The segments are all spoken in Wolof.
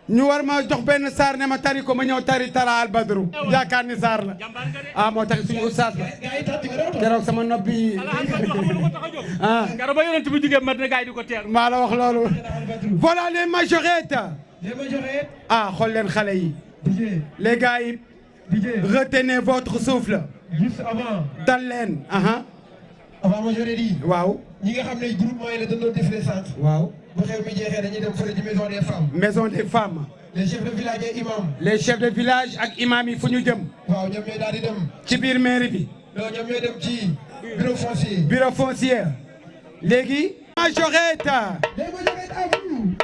ñu war ma jox benn saar ne ma tari ko ma ñëw tari tala al badru yaakaar ni saar la ah moo tax suñu ustaas la keroog sama noppi ah keroog ba yonent bi jógee Madina gaay di ko teer maa la wax loolu voilà les majorettes ah xool leen xale yi les gars yi retenez votre souffle juste avant dal leen avant majorette yi waaw ñi nga xam ne groupement yi la dañ doon défilé sànq waaw bu xew mi jeexee dañuy dem fële ci maison des femmes maison des femmes les chefs de village et imam les chefs de village ak imam yi fu ñu jëm waaw ñoom ñooy daal di dem ci biir mairie bi non ñoom ñooy dem ci bureau foncier bureau foncier léegi majorette les majorettes à vous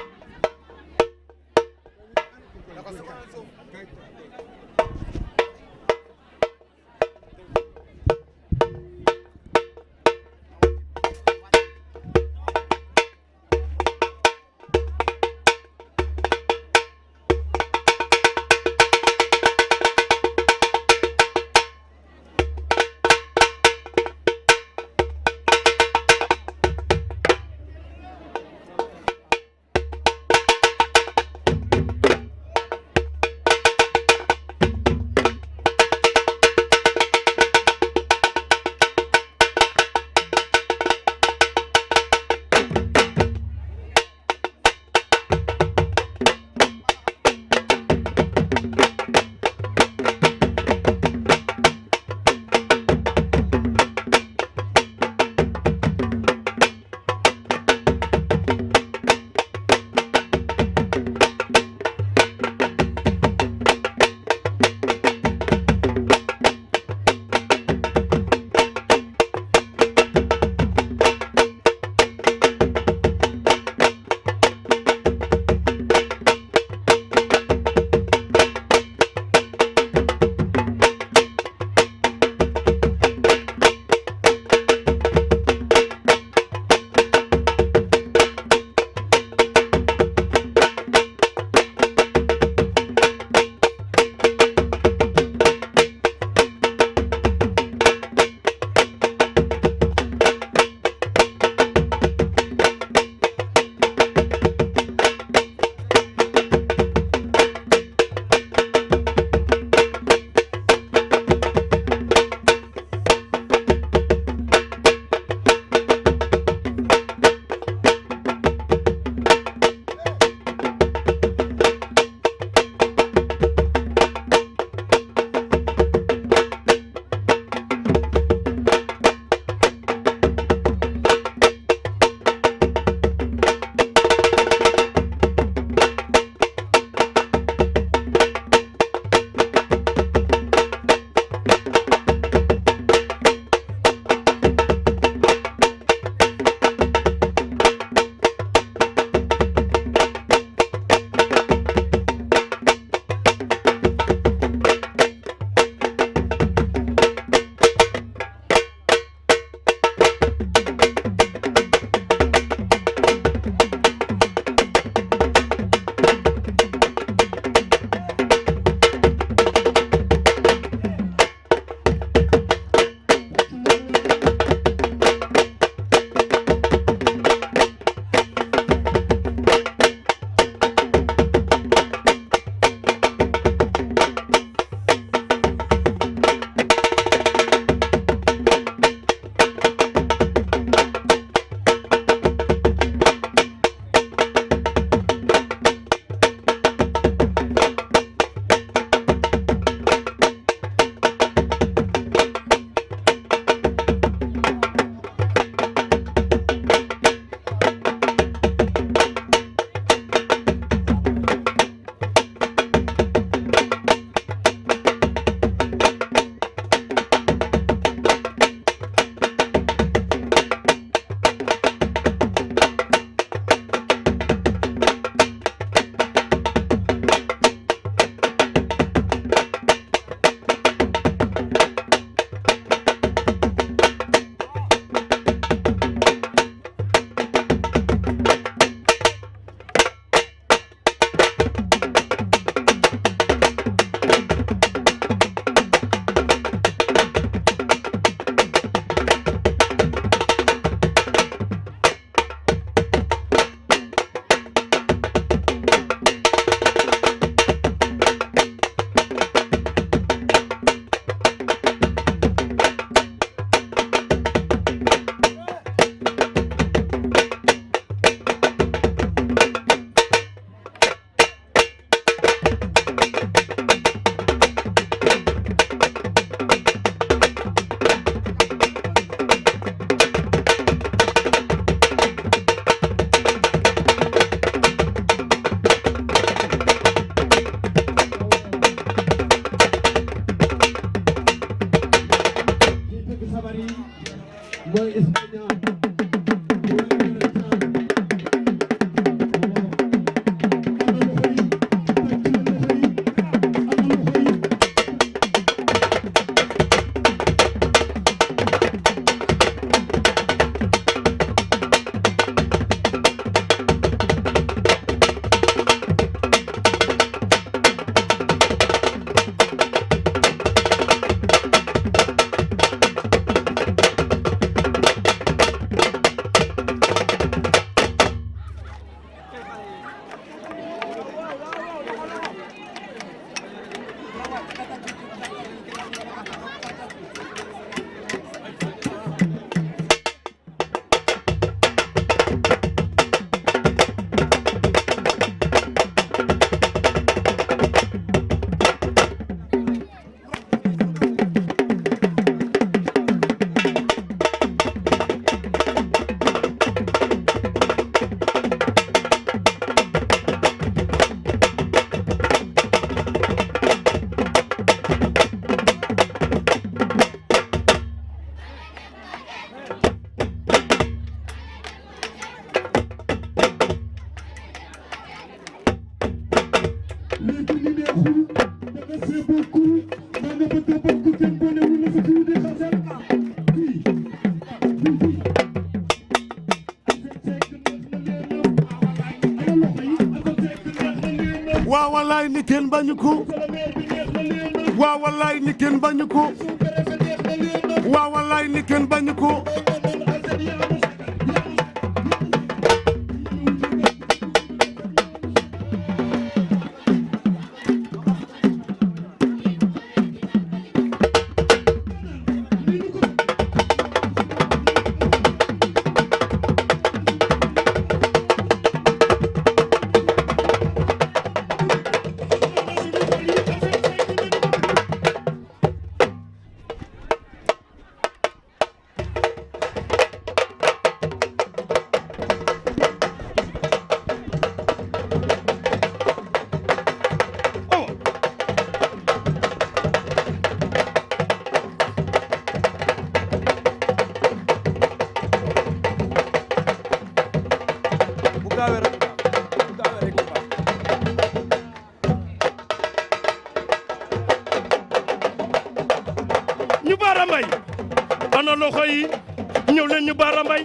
waaw wallaay ni kenn bañu ko waaw wallaay ni kenn bañu ko waaw wallaay ni kenn bañu ko ñu Bara Mbaye ana loxo yi ñëw leen ñu Bara Mbaye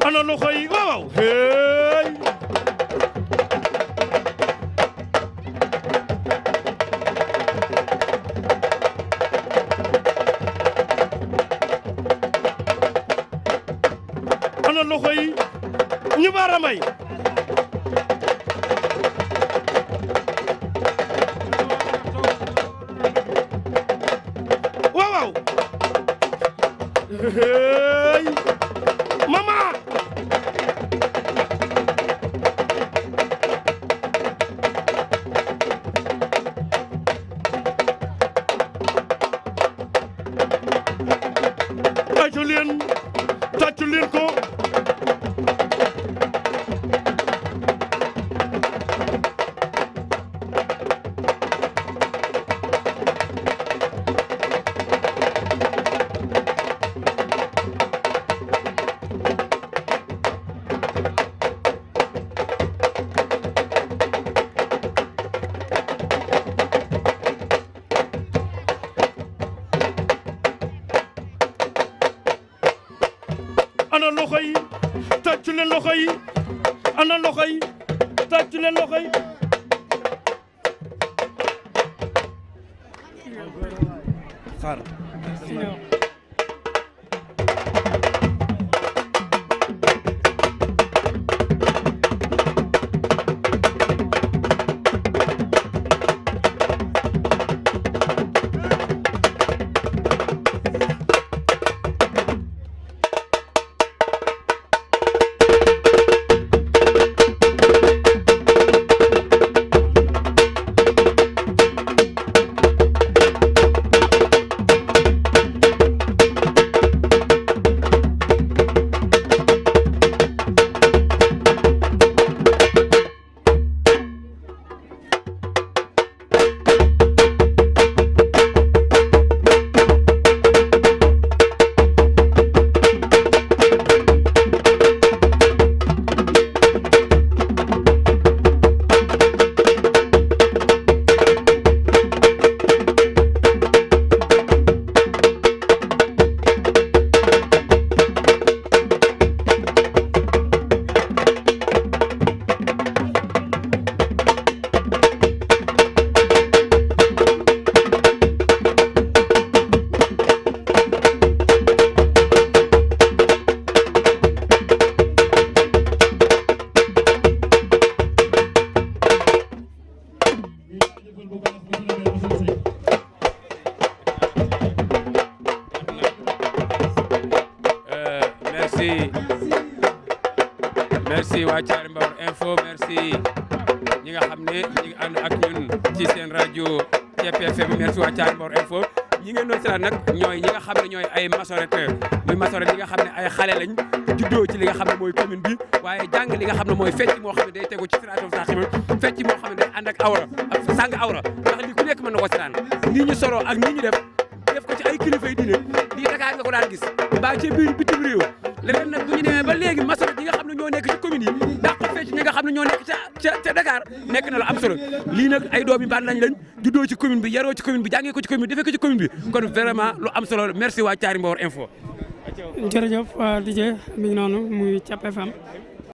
ana loxo yi waaw hey ana loxo yi ñu Bara Mbaye waaw waaw hey mama tàccu leen ko ana loxo yi tàccu leen loxo yi ana loxo yi tàccu leen loxo yi xaar merci waa Thiaré Mbawar Info merci ñi nga xam ne ñi ngi ànd ak ñun ci seen rajo TPFM merci waa Thiaré Mbawar Info ñi ngeen doon seetaan nag ñooy ñi nga xam ne ñooy ay maçonnette muy maçonnette yi nga xam ne ay xale lañ juddoo ci li nga xam ne mooy commune bi waaye jàng li nga xam ne mooy fecc moo xam ne day tegu ci siraatal mustaqim fecc moo xam ne day ànd ak awra ak sàng awra ndax li ku nekk mën na ko seetaan nii ñu solo ak nii ñu def ko ci ay kilifa yi diine lii Dakar nga ko daan gis mbaa ci biir bitim réew leneen nag bu ñu demee ba léegi maçonnerie yi nga xam ne ñoo nekk ci commune yi daa ko fecc ñi nga xam ne ñoo nekk ca Dakar nekk na lu am solo lii nag ay doomi baan lañ juddoo ci commune bi yaroo ci commune bi jàngee ko ci commune bi defee ko ci commune bi kon vraiment lu am solo merci waa Thiary Mbawar Info. jërëjëf DJ mi ngi noonu muy Thiep FM